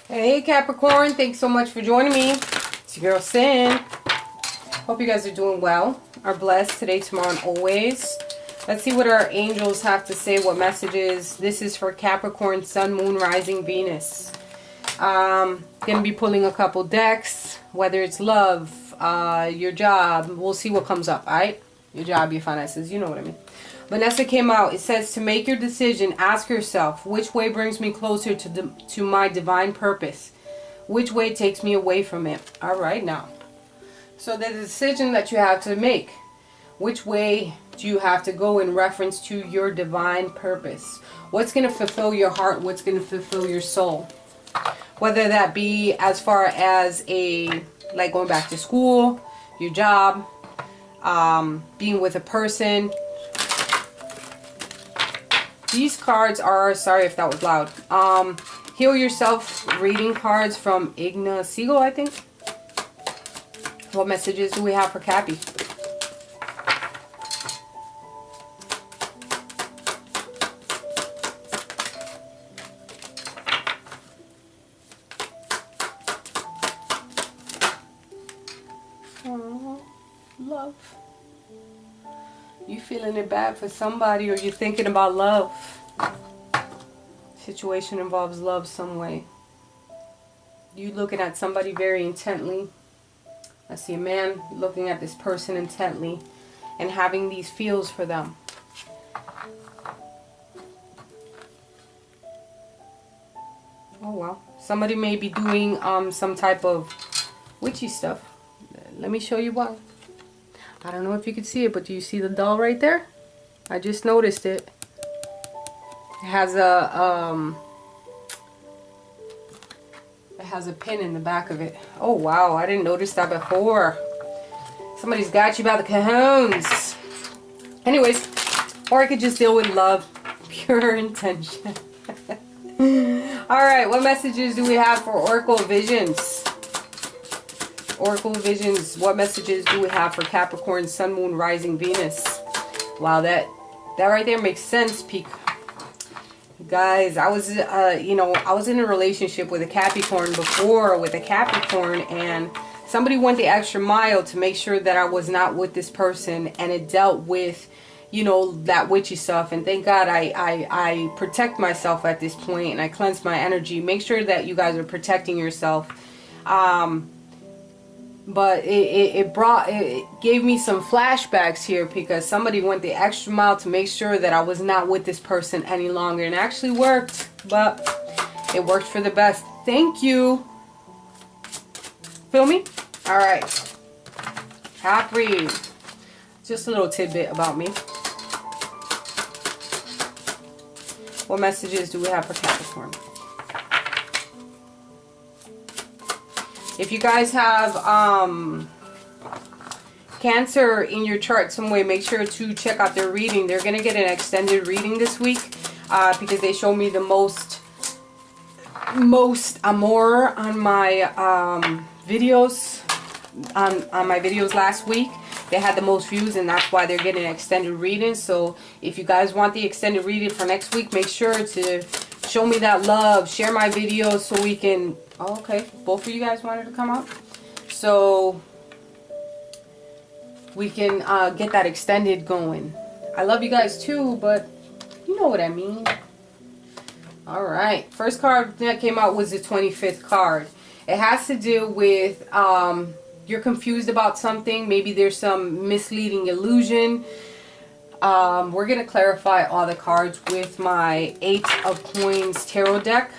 Hey Capricorn, thanks so much for joining me. It's your girl Sin. Hope you guys are doing well, are blessed today, tomorrow, and always. Let's see what our angels have to say, what messages. This is for Capricorn, Sun, Moon, Rising, Venus. Gonna be pulling a couple decks, whether it's love, your job. We'll see what comes up, alright? Your job, your finances, you know what I mean. Vanessa came out. It says to make your decision, ask yourself, which way brings me closer to my divine purpose? Which way takes me away from it? All right, now. So the decision that you have to make, which way do you have to go in reference to your divine purpose? What's going to fulfill your heart? What's going to fulfill your soul? Whether that be as far as like going back to school, your job, being with a person. These cards are, sorry if that was loud, Heal Yourself reading cards from Igna Siegel, I think. What messages do we have for Cappy? Oh, love. You feeling it bad for somebody, or you're thinking about love. Situation involves love some way. You looking at somebody very intently. I see a man looking at this person intently and having these feels for them. Oh wow. Somebody may be doing some type of witchy stuff. Let me show you what. I don't know if you can see it, but do you see the doll right there? I just noticed it. It has a pin in the back of it. Oh wow, I didn't notice that before. Somebody's got you by the cajones. Anyways, or I could just deal with love, pure intention. Alright, what messages do we have for Oracle Visions? Oracle Visions, what messages do we have for Capricorn, Sun, Moon, Rising, Venus? Wow, that right there makes sense, Peak. Guys, I was, I was in a relationship with a Capricorn before, and somebody went the extra mile to make sure that I was not with this person, and it dealt with, that witchy stuff. And thank God I protect myself at this point, and I cleanse my energy. Make sure that you guys are protecting yourself. But it gave me some flashbacks here, because somebody went the extra mile to make sure that I was not with this person any longer. And it actually worked, but it worked for the best. Thank you. Feel me? All right. Capri. Just a little tidbit about me. What messages do we have for Capricorn? If you guys have Cancer in your chart some way, make sure to check out their reading. They're going to get an extended reading this week because they show me the most amour on my videos. On my videos last week. They had the most views, and that's why they're getting an extended reading. So if you guys want the extended reading for next week, make sure to show me that love. Share my videos so we can... Oh, okay, both of you guys wanted to come up, so we can get that extended going. I love you guys too, but you know what I mean. All right, first card that came out was the 25th card. It has to do with you're confused about something. Maybe there's some misleading illusion. We're gonna clarify all the cards with my 8 of Coins tarot deck.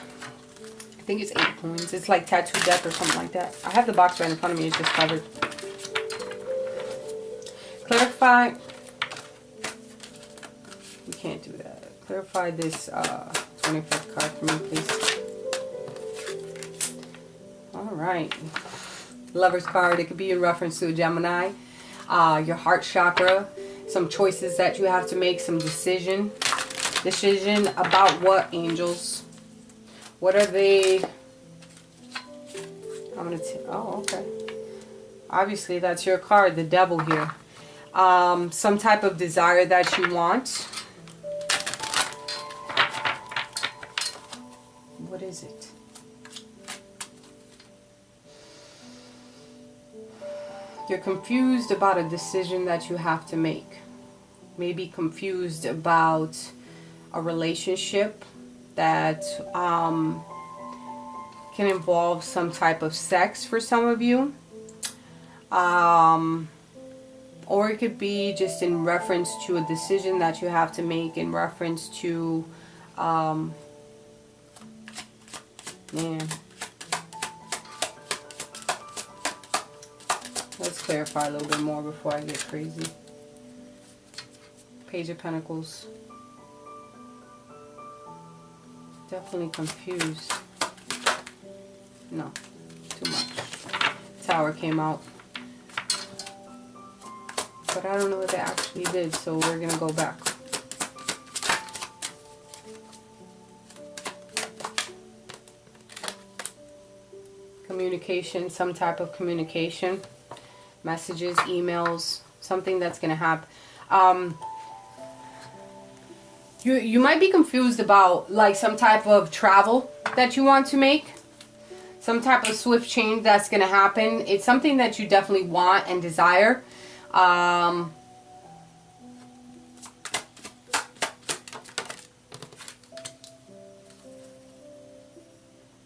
I think it's 8 coins. It's like tattoo deck or something like that. I have the box right in front of me. It's just covered. Clarify. We can't do that. Clarify this 25th card for me, please. Alright. Lover's card. It could be in reference to a Gemini. Your heart chakra. Some choices that you have to make. Some decision. Decision about what, angels? What are they? Oh, okay. Obviously, that's your card, the devil here. Some type of desire that you want. What is it? You're confused about a decision that you have to make. Maybe confused about a relationship that can involve some type of sex for some of you. Or it could be just in reference to a decision that you have to make in reference to, man. Let's clarify a little bit more before I get crazy. Page of Pentacles. Definitely confused. No, too much. Tower came out. But I don't know what they actually did, so we're going to go back. Communication, some type of communication. Messages, emails, something that's going to happen. You might be confused about like some type of travel that you want to make. Some type of swift change that's going to happen. It's something that you definitely want and desire.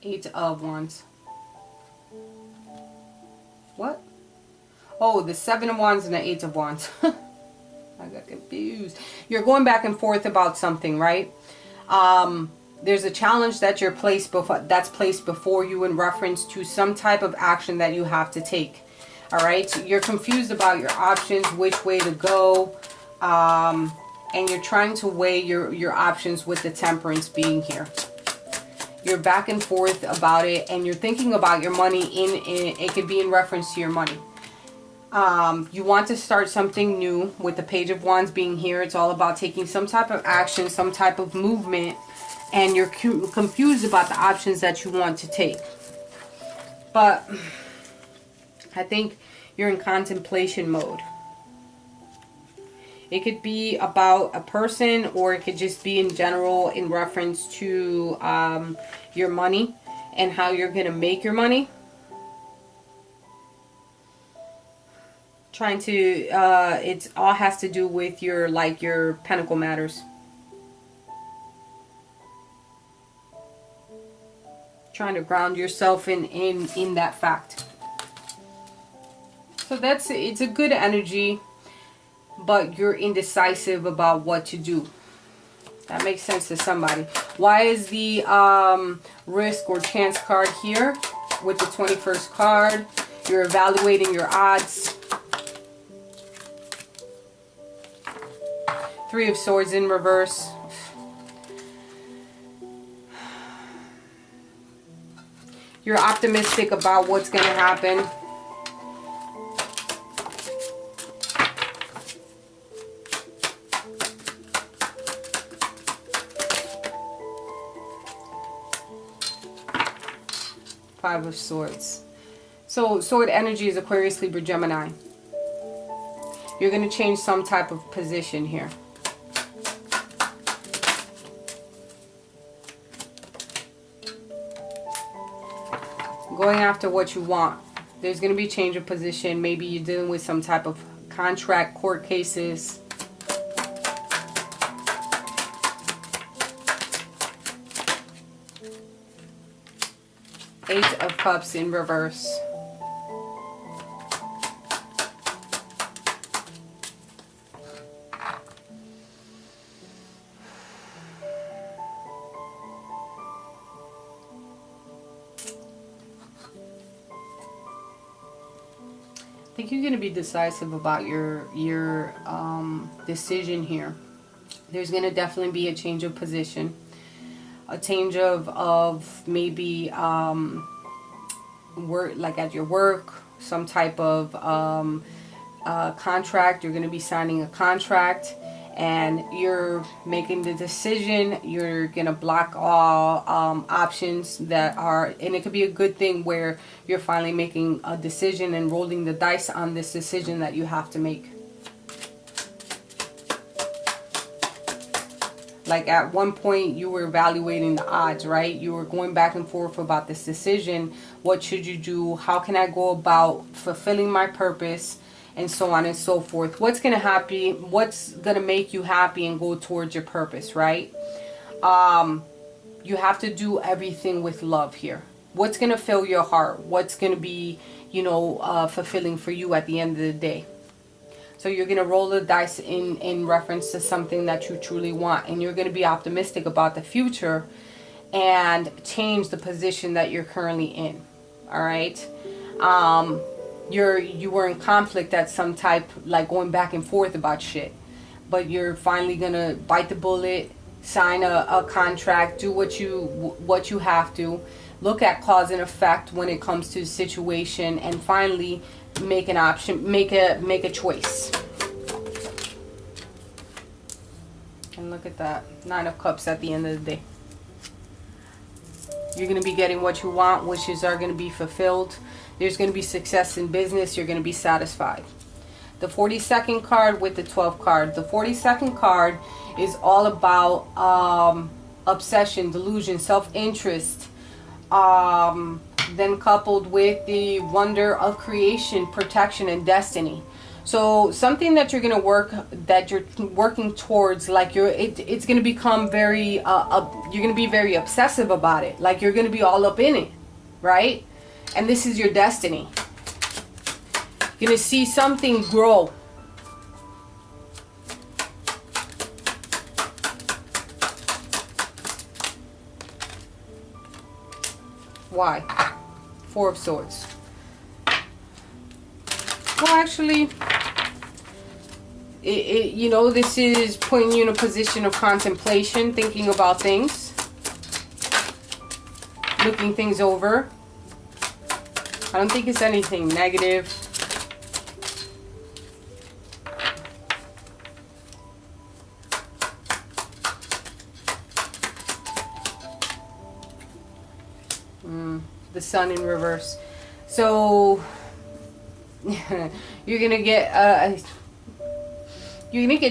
Eight of Wands. What? Oh, the Seven of Wands and the Eight of Wands. I got confused. You're going back and forth about something, right? There's a challenge that that's placed before you in reference to some type of action that you have to take. All right, so you're confused about your options, which way to go, and you're trying to weigh your options with the Temperance being here. You're back and forth about it, and you're thinking about your money. It could be in reference to your money. You want to start something new with the Page of Wands being here. It's all about taking some type of action, some type of movement, and you're confused about the options that you want to take. But I think you're in contemplation mode. It could be about a person, or it could just be in general in reference to your money and how you're going to make your money. Trying to, it all has to do with your pentacle matters. Trying to ground yourself in that fact. So it's a good energy, but you're indecisive about what to do. That makes sense to somebody. Why is the risk or chance card here with the 21st card? You're evaluating your odds. Three of Swords in reverse. You're optimistic about what's going to happen. Five of Swords. So sword energy is Aquarius, Libra, Gemini. You're going to change some type of position here. Going after what you want. There's going to be a change of position. Maybe you're dealing with some type of contract, court cases. Eight of Cups in reverse. I think you're going to be decisive about your decision here. There's going to definitely be a change of position. A change of maybe work, like at your work, some type of contract. You're going to be signing a contract, and you're making the decision. You're going to block all options that are, and it could be a good thing where you're finally making a decision and rolling the dice on this decision that you have to make. Like at one point you were evaluating the odds, right? You were going back and forth about this decision. What should you do? How can I go about fulfilling my purpose? And so on and so forth. What's going to happen? What's going to make you happy and go towards your purpose, right? You have to do everything with love here. What's going to fill your heart? What's going to be, you know, fulfilling for you at the end of the day? So you're going to roll the dice in reference to something that you truly want. And you're going to be optimistic about the future and change the position that you're currently in. All right. You were in conflict at some type, like going back and forth about shit. But you're finally going to bite the bullet, sign a contract, do what you have to. Look at cause and effect when it comes to the situation, and finally make an option, make a choice. And look at that, 9 of Cups at the end of the day. You're going to be getting what you want. Wishes are going to be fulfilled. There's going to be success in business. You're going to be satisfied. The 42nd card with the 12th card. The 42nd card is all about obsession, delusion, self-interest. Then coupled with the wonder of creation, protection, and destiny. So something that you're gonna that you're working towards, like it's gonna become very you're gonna be very obsessive about it. Like you're gonna be all up in it, right? And this is your destiny. You're gonna see something grow. Why? 4 of Swords. Well, actually, you know, this is putting you in a position of contemplation, thinking about things, looking things over. I don't think it's anything negative. The Sun in reverse. So you're gonna get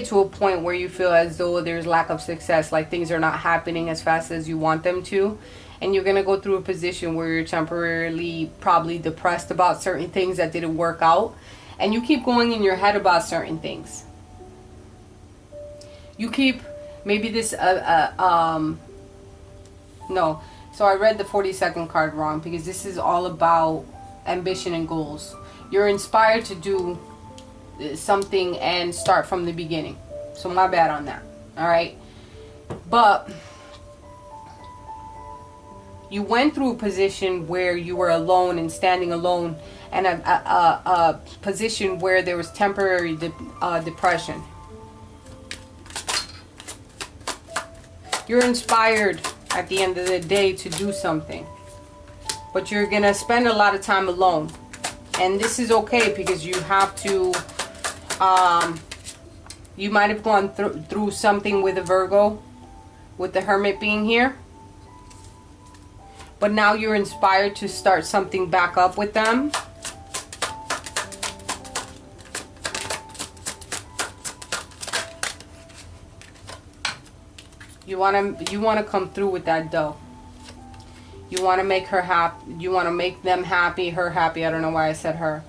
to a point where you feel as though there's lack of success, like things are not happening as fast as you want them to, and you're gonna go through a position where you're temporarily probably depressed about certain things that didn't work out, and you keep going in your head about certain things. You keep maybe this no. So I read the 42nd card wrong, because this is all about ambition and goals. You're inspired to do something and start from the beginning. So my bad on that. All right. But you went through a position where you were alone and standing alone, and a position where there was temporary depression. You're inspired at the end of the day to do something, but you're gonna spend a lot of time alone, and this is okay, because you have to you might have gone through something with a Virgo, with the Hermit being here, but now you're inspired to start something back up with them. You want to come through with that dough. You want to make her happy. You want to make them happy, her happy. I don't know why I said her,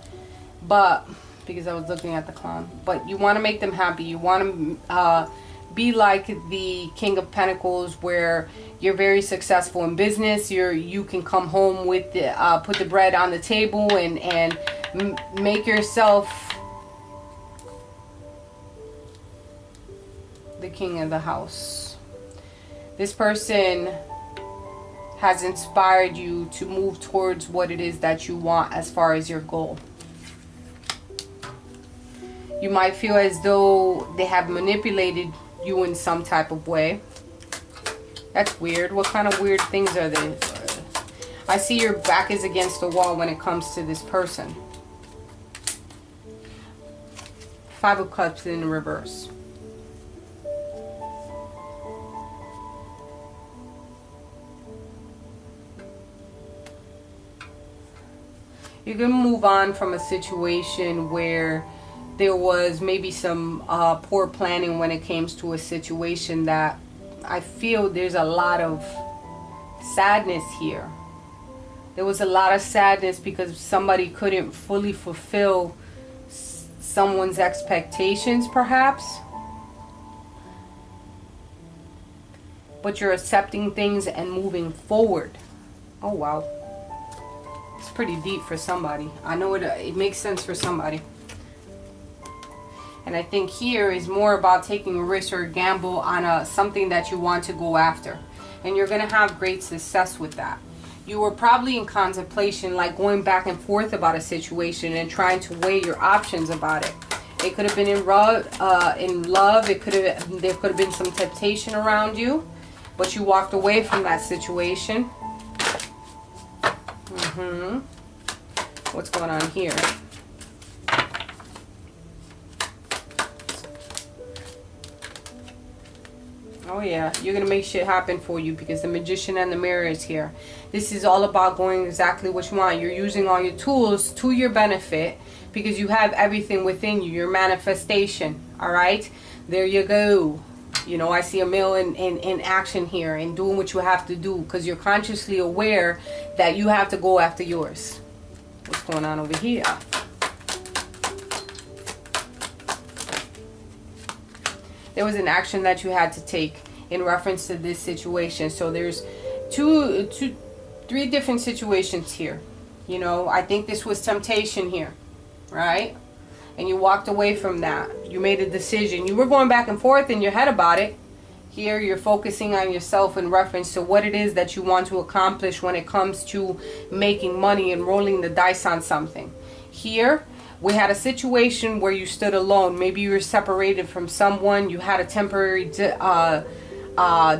but because I was looking at the clown. But you want to make them happy. You want to be like the King of Pentacles, where you're very successful in business. You can come home with the put the bread on the table and make yourself the king of the house. This person has inspired you to move towards what it is that you want as far as your goal. You might feel as though they have manipulated you in some type of way. That's weird. What kind of weird things are they? I see your back is against the wall when it comes to this person. 5 of Cups in reverse. You're going to move on from a situation where there was maybe some poor planning when it comes to a situation that I feel there's a lot of sadness here. There was a lot of sadness because somebody couldn't fully fulfill someone's expectations, perhaps. But you're accepting things and moving forward. Oh, wow. It's pretty deep for somebody. I know it makes sense for somebody. And I think here is more about taking a risk or a gamble on something that you want to go after. And you're going to have great success with that. You were probably in contemplation, like going back and forth about a situation and trying to weigh your options about it. It could have been in love. There could have been some temptation around you, but you walked away from that situation. What's going on here? Oh yeah, you're going to make shit happen for you because the Magician and the Mirror is here. This is all about going exactly what you want. You're using all your tools to your benefit because you have everything within you. Your manifestation, all right? There you go. You know, I see a male in action here and doing what you have to do because you're consciously aware that you have to go after yours. What's going on over here? There was an action that you had to take in reference to this situation. So there's three different situations here. You know, I think this was temptation here, right? And you walked away from that. You made a decision. You were going back and forth in your head about it. Here you're focusing on yourself in reference to what it is that you want to accomplish when it comes to making money and rolling the dice on something. Here we had a situation where you stood alone. Maybe you were separated from someone. You had a temporary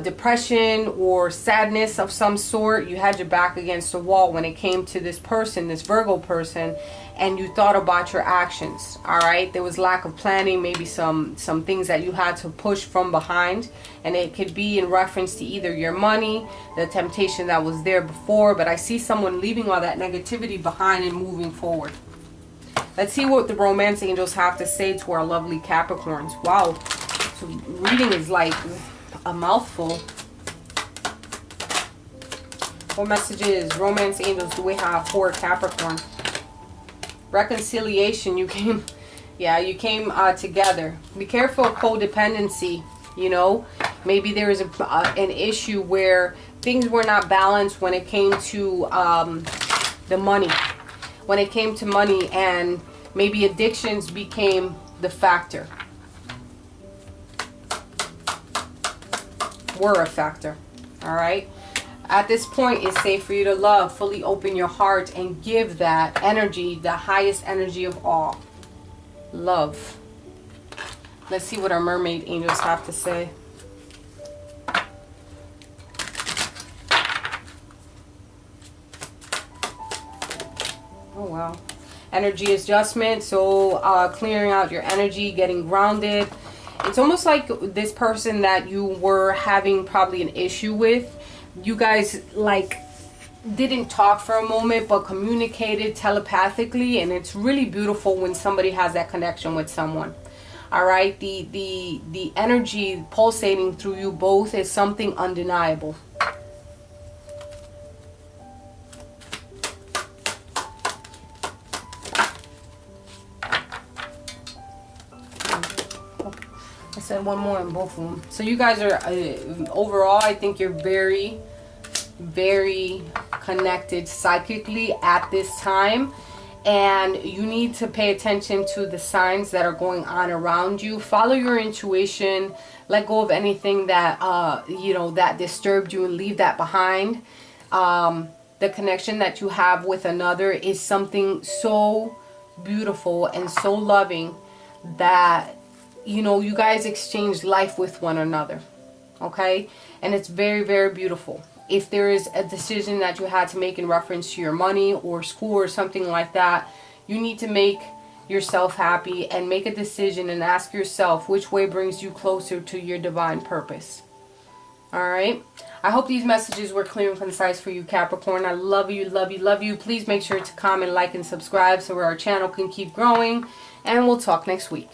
depression or sadness of some sort. You had your back against the wall when it came to this person, this Virgo person, and you thought about your actions. All right, there was lack of planning, maybe some things that you had to push from behind, and it could be in reference to either your money, the temptation that was there before, but I see someone leaving all that negativity behind and moving forward. Let's see what the romance angels have to say to our lovely Capricorns. Wow, so reading is like a mouthful. What messages, romance angels, do we have for Capricorn? Reconciliation. You came together. Be careful of codependency. You know, maybe there is an issue where things were not balanced when it came to the money. When it came to money, and maybe addictions became the factor. Were a factor. All right. At this point, it's safe for you to love. Fully open your heart and give that energy, the highest energy of all. Love. Let's see what our mermaid angels have to say. Oh, wow. Energy adjustment. So clearing out your energy, getting grounded. It's almost like this person that you were having probably an issue with. You guys like didn't talk for a moment but communicated telepathically, and it's really beautiful when somebody has that connection with someone. All right, the energy pulsating through you both is something undeniable. I said one more in both of them. So you guys are overall, I think you're very, very connected psychically at this time, and you need to pay attention to the signs that are going on around you. Follow your intuition. Let go of anything that that disturbed you and leave that behind. The connection that you have with another is something so beautiful and so loving that you guys exchange life with one another. Okay, and it's very, very beautiful. If there is a decision that you had to make in reference to your money or school or something like that, you need to make yourself happy and make a decision and ask yourself which way brings you closer to your divine purpose. All right, I hope these messages were clear and concise for you, Capricorn. I love you, love you, love you. Please make sure to comment, like, and subscribe so our channel can keep growing, and we'll talk next week.